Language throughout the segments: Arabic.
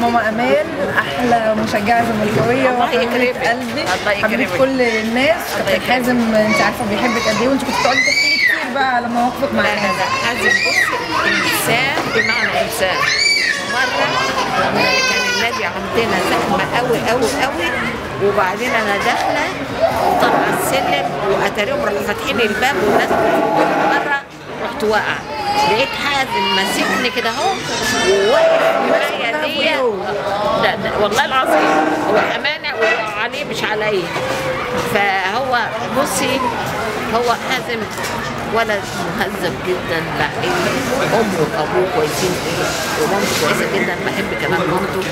ماما امال احلى مشجعه زملكاويه وحبيبه قلبي، حبيبه كل الناس. كابتن حازم انت عارفه بيحبك قد ايه، وانت كنت بتقعدي تحكي لي كتير بقى على مواقفك مع حازم. لا حازم بصي انسان بمعنى انسان. مره كان النادي عندنا زحمه قوي قوي قوي، وبعدين انا داخله وطالعه السلم واتاريهم راحوا فاتحين الباب والناس بره، رحت واقعه لقيت حازم ماسكني كده اهو وواقف معايا دي. والله العظيم هو امانه ويقع عليه مش عليا. فهو بصي هو حازم ولد مهذب جدا، لعيب، امه وابوه كويسين ومامته كويسه جدا، بحب كمان مامته.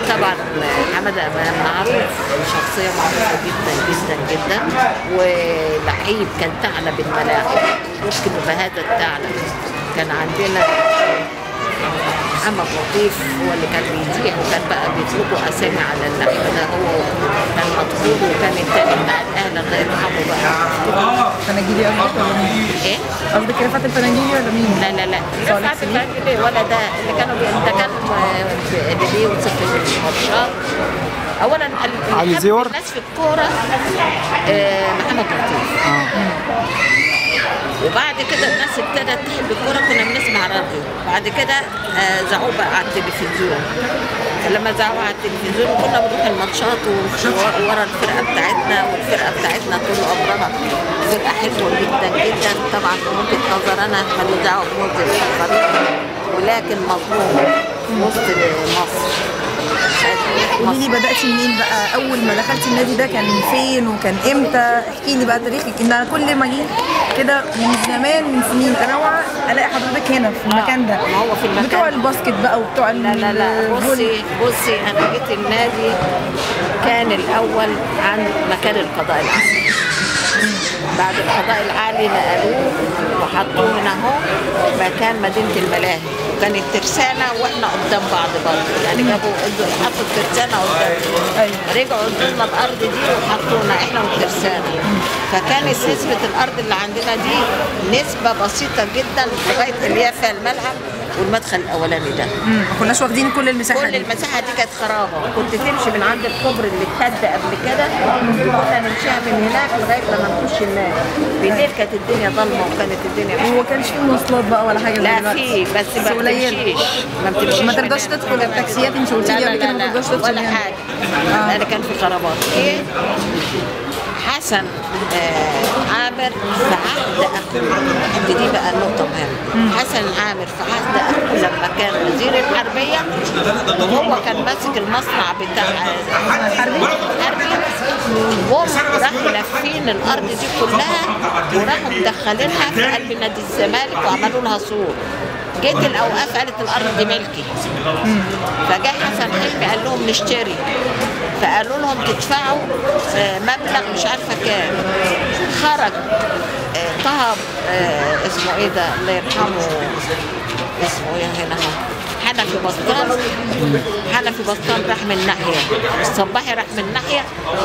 طبعا حماده امام معروف، شخصيه معروفه جدا جدا جدا، ولعيب كان ثعلب الملاعب، يمكن بهذا الثعلب. كان عندنا محمد لطيف هو اللي كان بيذيع، وكان بقى بيطلبوا اسامي على اللعيبه ده، هو كان مطلوب، وكان التاني بتاع الاهلي الله يرحمه بقى. فناجيلي قصدك ولا مين؟ ايه؟ قصدك رفعت الفناجيلي ولا مين؟ لا رفعت الفناجيلي ولا ده اللي كانوا ده كان اللي بيوصف الماتشات. اولا علي زيور الناس في الكوره محمد لطيف. وبعد كده الناس ابتدت تحب الكوره، كنا بنسمع راديو، بعد كده ذاعوه بقى على التلفزيون. لما ذاعوه على التلفزيون كنا بنروح الماتشات ورا الفرقه بتاعتنا، والفرقه بتاعتنا طول عمرها فرقه حلوه جدا جدا. طبعا من وجهه نظر انا ماليش دعوه بموت الفريق، ولكن مظلوم وسط مصر. قولي لي بدأتي منين بقى؟ أول ما دخلتي النادي ده كان فين وكان إمتى؟ احكي لي بقى تاريخك، إن أنا كل ما جيت كده من زمان من سنين تنوع ألاقي حضرتك هنا في المكان ده. ما هو في المكان بتوع الباسكت بقى وبتوع لا بصي أنا جيت النادي كان الأول عن مكان القضاء العالي. بعد القضاء العالي نقلوه وحطوه هنا اهو مكان مدينة الملاهي، وكانت ترسانة واحنا قدام بعض برضه، يعني جابوا حطوا الترسانة قدام، رجعوا ادونا الأرض دي وحطونا احنا والترسانة. فكانت نسبة الأرض اللي عندنا دي نسبة بسيطة جدا لغاية اللي هي فيها الملعب والمدخل الاولاني ده. ما كناش واخدين كل المساحه كل المساحه دي كانت خرابه، كنت تمشي من عند الكوبر اللي اتهد قبل كده، كنا نمشيها من هناك لغايه لما نخش النادي. بالليل كانت الدنيا ضلمه وكانت الدنيا مش. هو كانش في مواصلات بقى ولا حاجه؟ لا في، بس ما بتمشيش ما ترضاش تدخل التاكسيات. انت قلتي لي قبل كده ما ترضاش تدخل ولا حاجه. انا كان في خرابات. ايه حسن عامر في عهد اخوه، دي بقى النقطه مهمه. حسن عامر في عهد اخوه لما كان وزير الحربيه، وهو كان ماسك المصنع بتاع الحربي، راحوا لافين الارض دي كلها وراحوا مدخلينها في قلب نادي الزمالك وعملوا لها سور. جيت الاوقاف قالت الارض دي ملكي، فجاء حسن حلمي قال لهم نشتري، فقالوا لهم تدفعوا مبلغ مش عارفه كام. خرج طه اسمه ايه ده الله يرحمه، اسمه ايه هنا اهو، حنفي بسطان راح من ناحيه، الصباحي راح من ناحيه،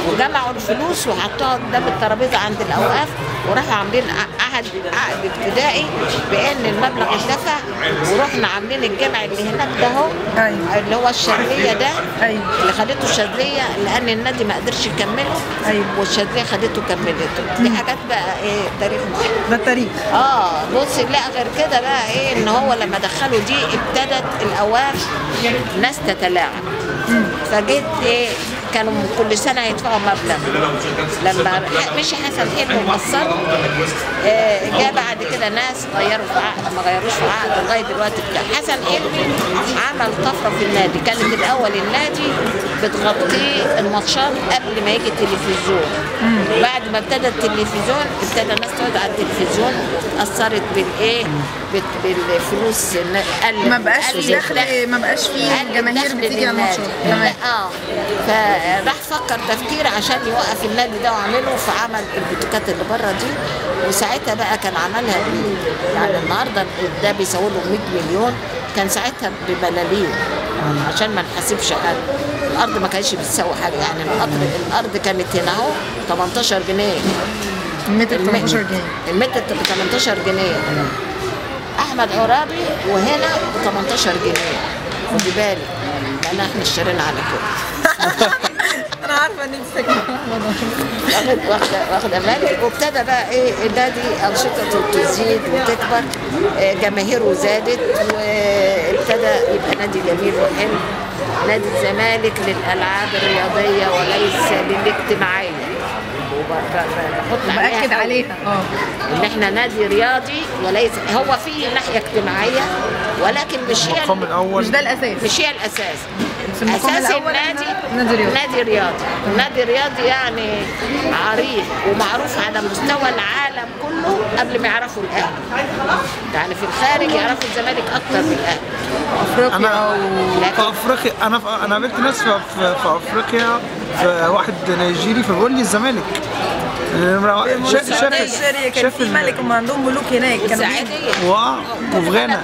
وجمعوا الفلوس وحطوها قدام الترابيزه عند الاوقاف، وراحوا عاملين عقد ابتدائي بان المبلغ اتدفع، ورحنا عاملين الجمع اللي هناك ده اهو، اللي هو الشاذليه ده، اللي خدته الشاذليه لان النادي ما قدرش يكمله، والشاذليه خدته كملته. دي حاجات بقى ايه تاريخ ده التاريخ. بصي لا غير كده بقى ايه، ان هو لما دخلوا دي ابتدت الاوقاف ناس تتلاعب. فجيت ايه كانوا كل سنه يدفعوا مبلغ. لما مشي حسن حلمي ومصر جاء بعد كده ناس غيروا في عقد، ما غيروش في عقد لغايه دلوقتي. بتاع حسن حلمي عمل طفره في النادي. كانت الاول النادي بتغطيه الماتشات قبل ما يجي التلفزيون. بعد ما ابتدى التلفزيون ابتدى الناس تقعد على التلفزيون، اتاثرت بالايه بالفلوس، ما بقاش في دخل، ما بقاش في الجماهير بتيجي على الماتشات. فراح فكر تفكير عشان يوقف النادي ده وعمله، فعمل البوتيكات اللي بره دي. وساعتها بقى كان عملها يعني النهارده ده بيساوي له 100 مليون، كان ساعتها بملاليم عشان ما نحاسبش حد. الارض ما كانتش بتساوي حاجه، يعني الارض كانت هنا اهو 18 جنيه المتر، 18 جنيه المتر ب 18 جنيه. احمد عرابي وهنا ب 18 جنيه. خدي بالك لان احنا اشترينا على كده. انا عارفه ان انت ساكنه واخده بالك. وابتدى بقى ايه النادي انشطته تزيد وتكبر، جماهيره زادت وابتدى يبقى نادي جميل وحلو. نادي الزمالك للالعاب الرياضيه وليس للاجتماعيه. باكد عليها ان احنا نادي رياضي وليس هو فيه ناحيه اجتماعيه، ولكن مش هي المقام الاول، مش ده الاساس، مش هي الاساس. اساس النادي نادي رياضي. نادي رياضي يعني عريق ومعروف على مستوى العالم كله قبل ما يعرفوا الاهلي. يعني في الخارج يعرفوا الزمالك اكتر من الاهلي. انا في افريقيا، انا قابلت ناس في افريقيا، في واحد نيجيري فبيقول لي الزمالك كان في ملك، هم عندهم ملوك هناك كانوا وفي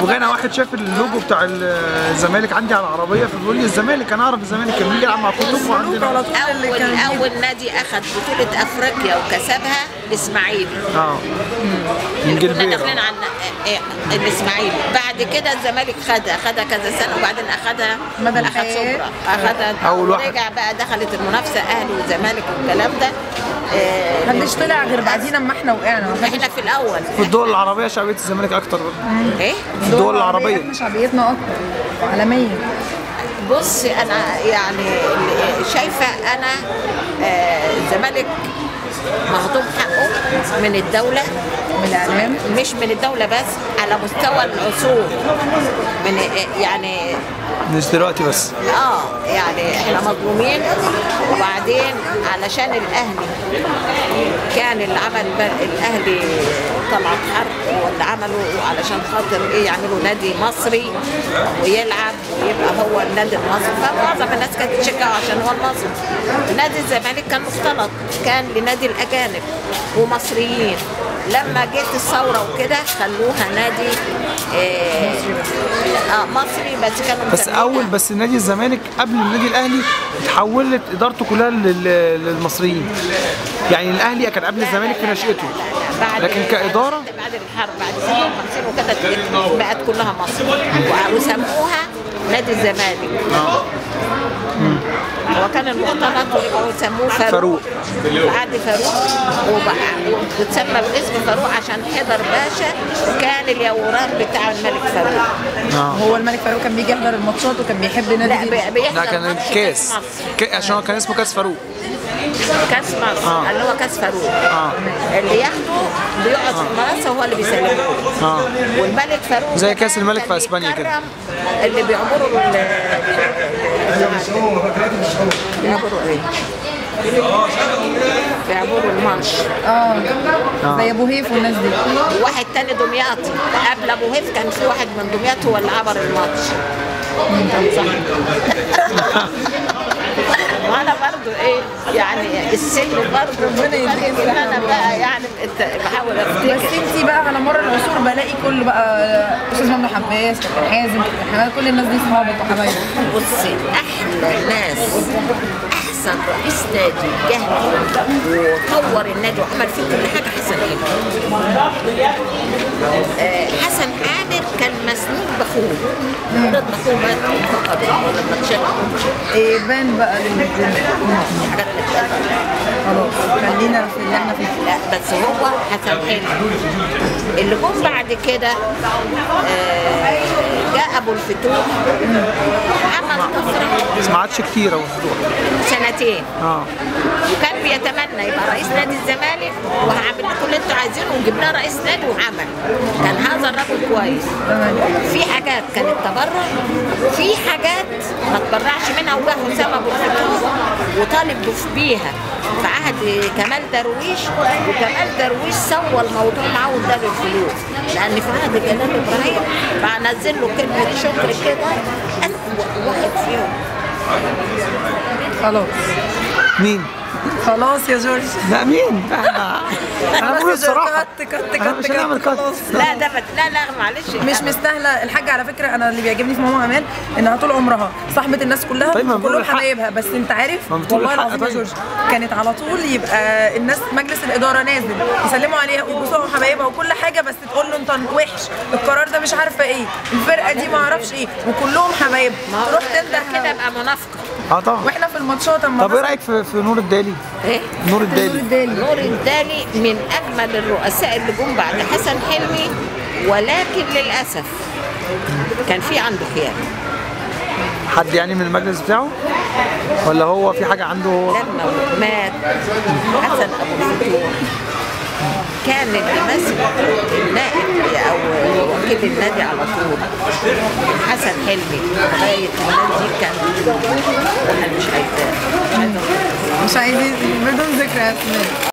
غانا واحد شاف اللوجو بتاع الزمالك عندي على العربيه فبيقول لي الزمالك، انا اعرف الزمالك كان بيجي يلعب مع كتب. وعندنا اول نادي اخذ بطوله افريقيا وكسبها الاسماعيلي. كنا داخلين على الاسماعيلي. بعد كده الزمالك خدها كذا سنه وبعدين اخذها سوبرا، اخذها ورجع بقى دخلت المنافسه اهلي والزمالك والكلام ده. محدش طلع غير بعدين اما احنا وقعنا. احنا في الاول في الدول العربيه شعبيه الزمالك اكتر. ايه؟ في الدول العربيه احنا شعبيتنا اكتر عالميا. بص انا يعني شايفه انا الزمالك مهضوم حقه من الدوله، من الاعلام، مش من الدوله بس، على مستوى العصور. من يعني مش دلوقتي بس. يعني احنا مظلومين. وبعدين علشان الاهلي كان اللي عمل الاهلي طلعت حرب واللي عملوا علشان خاطر ايه يعملوا نادي مصري ويلعب ويبقى هو النادي المصري، فمعظم الناس كانت تشجعه عشان هو المصري. نادي الزمالك كان مختلط، كان لنادي الاجانب ومصريين. لما جت الثوره وكده خلوها نادي مصري بس كانوا بس نادي الزمالك قبل النادي الاهلي اتحولت ادارته كلها للمصريين. يعني الاهلي كان قبل الزمالك في نشأته، لكن كاداره بعد الحرب بعد 57 وكده بقت كلها مصر وسموها نادي الزمالك. وكان المختلط ورجعوا يسموه فاروق. بعد فاروق وتسمى باسم فاروق عشان حيدر باشا كان اليوران بتاع الملك فاروق. هو الملك فاروق كان بيجي يحضر الماتشات وكان بيحب نادي. لا كان كاس عشان كان اسمه كاس فاروق. كاس مصر اللي هو كاس فاروق. اللي ياخده بيقعد في المنصه وهو اللي بيسلمه. والملك فاروق زي كاس الملك في اسبانيا كده. اللي بيعبروا ايه؟ بيعبروا الماتش. زي ابو هيف والناس دي. واحد تاني دمياطي قبل ابو هيف كان في واحد من دمياط هو اللي عبر الماتش. وانا برضو ايه يعني السن برضو ربنا يديك ان انا بقى يعني بحاول افتكر. بس انتي بقى على مر العصور بلاقي كل بقى استاذ ممدوح عباس، كابتن حازم، كابتن حماد، كل الناس دي صحابك وحبايبك. بصي احلى ناس، احسن رئيس نادي جه وطور النادي وعمل فيه كل حاجه حسن عامر. حسن عامر كان مسنود باخوه. رضا اخوه مات فقط لما اتشال. بان بقى خلاص خلينا في اللي احنا فيه. لا بس هو حسن حلمي اللي جم بعد كده جاء ابو الفتوح عمل طفره. ما عادش كتير ابو الفتوح، سنتين. وكان بيتمنى يبقى رئيس نادي الزمالك وهعمل لكم اللي انتوا عايزينه وجبناه رئيس نادي وعمل. كان هذا الرجل كويس. في حاجات كانت تبرع، في حاجات ما تبرعش منها وجه حسام ابو الفتوح وطالب بيها في عهد كمال درويش. وكمال درويش سوى الموضوع معاه واداله الفلوس، لان في عهد جلال ابراهيم بقى نزل له كلمه شكر كده اسوء واحد فيهم. خلاص مين؟ خلاص يا جورج. لا مين؟ انا بقول الصراحه انا مش هنعمل كات. لا ده لا معلش مش مستاهله الحاجه. على فكره انا اللي بيعجبني في ماما امان انها طول عمرها صاحبه الناس كلها، طيب ما بنقول كلهم الحق. حبايبها. بس انت عارف ما بتقول والله الحق العظيم يا طيب. جورج كانت على طول يبقى الناس مجلس الاداره نازل يسلموا عليها ويبوسوا حبايبها وكل حاجه، بس تقول له انت وحش، القرار ده مش عارفه ايه، الفرقه دي ما اعرفش ايه، وكلهم حبايبها تروح تنده كده ابقى منافقه. طبعا. واحنا في الماتشات اما طب ايه رايك في نور الدالي؟ ايه؟ نور الدالي. نور الدالي من اجمل الرؤساء اللي جم بعد حسن حلمي، ولكن للاسف كان في عنده خيانه. حد يعني من المجلس بتاعه؟ ولا هو في حاجه عنده هو؟ لما مات حسن ابو الفتوح كان اللي ماسك النائب او وكيل النادي على طول حسن حلمي لغايه النادي دي كان انا مش عايزاه مش عايزين بدون ذكر اسماء.